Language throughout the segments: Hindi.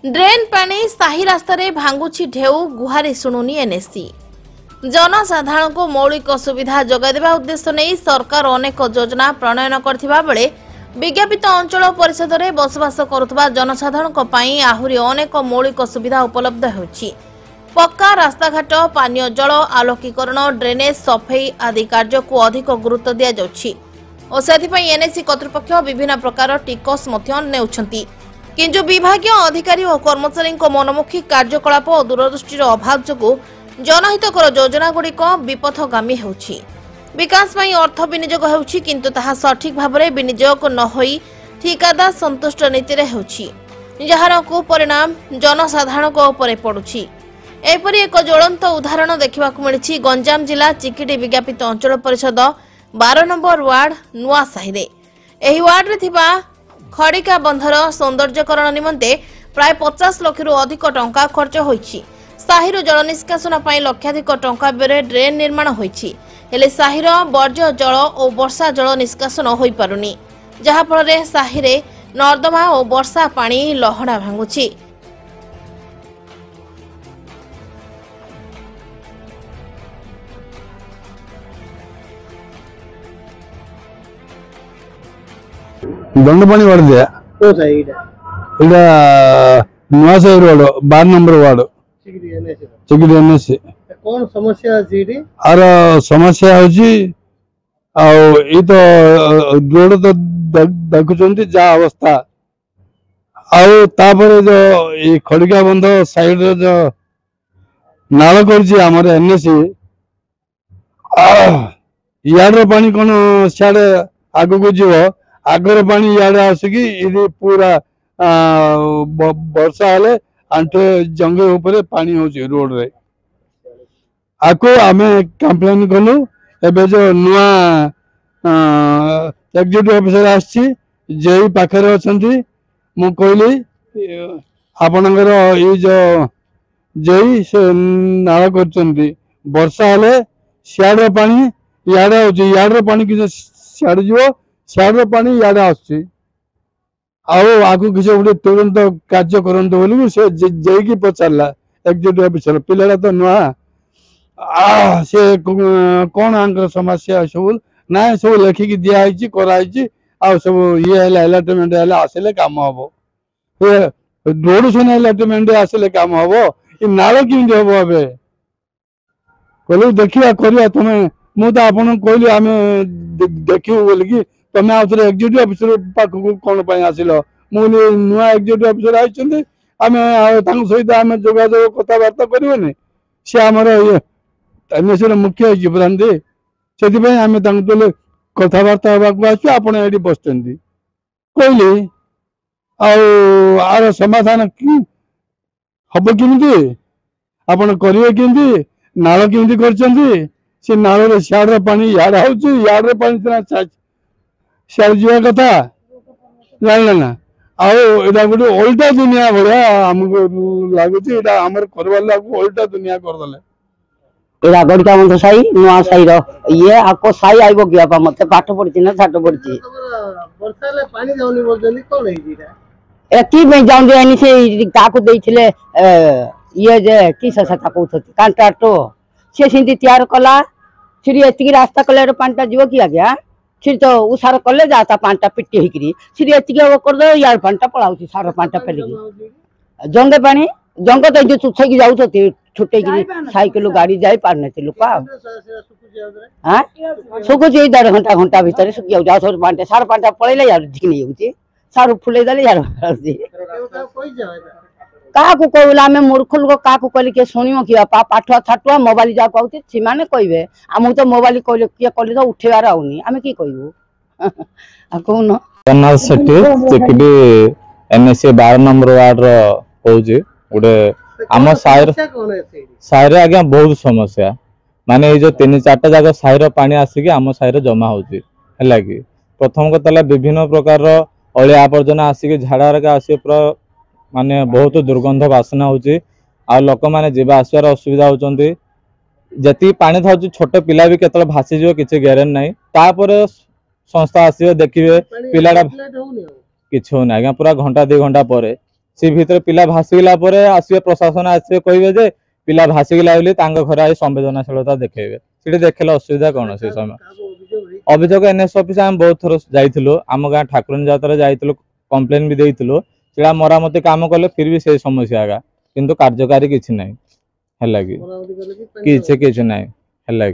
ड्रेन पानी साही रास्ता रे भांगुची ढेउ गुहारी शुणुनी एनएससी। जनसाधारण को मौलिक सुविधा जोगाई देवा उद्देश्य नहीं सरकार अनेक योजना प्रणयन करथिबा बेले विज्ञापित अंचल परिषद में बसवास करुवा जनसाधारण आहुरी अनेक मौलिक सुविधा उपलब्ध होछि। पक्का रास्ताघाट, पानीय जल, आलोकीकरण, ड्रेनेज, सफाई आदि कार्य को अधिक गुरुत्व दिया जाउछि और सेथिपई एनएससी कर्तृपक्ष विभिन्न प्रकार टिकस मध्य नेउछंती। किंतु विभागीय अधिकारी और कर्मचारी मनमुखी कार्यकलाप और दूरदृष्टि अभाव जो जनहितकर योजना गुड़िक विपथगामी होछि। विकास पई अर्थ विनियोग होछि किंतु ताहा सठिक भाव में विनियोग न होई ठिकादार संतुष्ट नीति रे होछि, जहार कुपरिणाम जनसाधारण को ऊपर पड़ुछि। एपरि एक ज्वलंत उदाहरण देखा मिली गंजाम जिला चिकिटी विज्ञापित अंचल परिषद 12 नंबर वार्ड नुआ साहि रे। एही वार्ड रे थिबा खड़िका बंधर सौंदर्यकरण निमंते प्राय 50 लाख रु अधिक टंका खर्च होइछि। साहिर जल निष्कासन पई लक्षाधिक टंका बेरे ड्रेन निर्माण होइछि, हेले साहिर वर्ज्य जल और वर्षा जल निष्कासन होई पारुनी, जहा फल रे साहिरे नर्दमा और वर्षा पानी लहड़ा भांगुछि। दंडपाणी वार्ड दिया Nua Sahi road 12 number ward Chikiti NSC. कौन समस्या अछि? आर समस्या होची ई तो रोड तो देखुचंती जा अवस्था आउ तापर जो ई खड़िका बंध साइड रे जो नाल करची हमर एनएससी यार पानी कोन साडे आगु को जीवो आगर पानी याडे आसिकी इदी पूरा वर्षा हेले आंटे जंगे ऊपर पानी होची रोड रे। आको आमे कंप्लेन कलु। एबे जो नुआ एग्जीक्यूटिव ऑफिसर आछि जेई पाखरे अछंती मु कहली आपनकर ई जो जेई से नाळ करचंती वर्षा हेले सियाडे पानी याडे होची, याडे पानी कि सियाडे जीवो सियाडे पानी याडे आछि आगु किसी गोटे तुरंत कार्य करते बोली से जेकी पचारा एग्जीक्यूटिव ऑफिसर पिलाटा तो नुआ से कौन आंकर समस्या सब ना सब लेखिकी दिखाई कराई सब ये एलाटमेंट आसिले काम हम रोड सुना एलाटमेंट आसिले काम हम ये नाल किमी हम ए कहलु देखा करवा तुम्हें मुझे आपन कहली आम देखू बोलिकी तमें आउ थे एग्जीक्यूटिव ऑफिसर पाखक कौन आसिल मुझे नुआ एग्जीक्यूटिव ऑफिसर आई आम सहित आम जोगाजोग कथबार्ता करवानी सी आमर एनएससी मुख्य प्रधानती से आम कथबार्ता होगा आप बस कहली आर समाधान हम किमी आपड़ करेंगे किमी नाल किमी कर नाल सियाड़ पानी याड़ याड़ पानी सियाड़ जा कथा जान ना आउटा गोटे ओल्टा दुनिया भाया आमको लगुच आमर करवार लागू ओल्टा दुनिया करदे। गड़िका बंध साई नुआ साई ये आपको साई आइबो कि आपा मते पाठ पढ़ी ना छाट पढ़ी वर्षा ले पानी जाउनी बोलजनी कोन है जीरा ए की में जाउन देनी से ताकू देइथिले ये जे की ससा कहउथि कांट्राक्टर से सिंधी तैयार कला सिरी एतिकी रास्ता कले पानीटा जीव कि आज्ञा सिर तो उसार कले जाता पानीटा पिटी होकरी सिरी एतिकी अब कर दो यार पानीटा पळाउछि सार पानीटा पेलिकी जंगे पानी जंग तो जो चुछेकी जाउथि छुटे साइकिल गाड़ी जाई पारने लोक हाँ सुखुच 1.5 घंटा भितर सुखी जाऊ पानी सार पानी पड़े यार झिक नहीं होती सारू फुले देले यार क्या कहूँ आम मूर्ख लोक क्या कहले किए शुणव कि पाठुआ छाटुआ मोबाइल जहाँ पाऊँ से कहे आमको तो मोबाइल कहले किए कले तो उठेबार आउनी आम कि कहूँ कौन एनएससी 12 नंबर वार्ड रोचे गोटे आम साहिर आज्ञा बहुत समस्या माने जो 3-4टा जगह साहिर पानी आसिक आम साहिर जमा होची कि प्रथम कथा विभिन्न प्रकार अलिया आवर्जना आसिक झाड़ा आसी पूरा माने बहुत दुर्गंध बासना होची आ लोक माने जीवा आसवार असुविधा होचंती जति पानी था छोट पिला भी केतल भासी जो किछि ग्यारेंटी नाही तापर संस्था आसीबे देखिबे पिलाडा किछु ना आज्ञा पूरा घंटा 2 घंटा पर सी भितर पिला भासीगला परे आसीबे प्रशासन आसीबे कहबे जे पिला भासीगला बोली तांग घर आई संवेदनशीलता देखेबे सेठी देखले असुविधा कोन से समय अभियोग एनएस ऑफिस हम बहुत थर जाइथिलो आम गां ठाकुरन जात्रा जाइथिलो कंप्लेन भी देइथिलो सेडा मरामती काम कले फिर भी से समस्या आगा किंतु कार्यकारी किछि नै हला किछि नै हला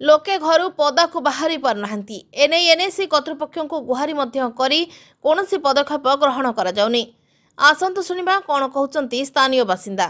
लोके घर पदा को बाहरी पार नाहंती एने एनएसी कर्तृपक्ष को गुहारी मध्य करी कोनोसी पदक्षेप ग्रहण करा जाउनी आसंतु सुनिबा कोन कहउचंती स्थानीय बासिंदा।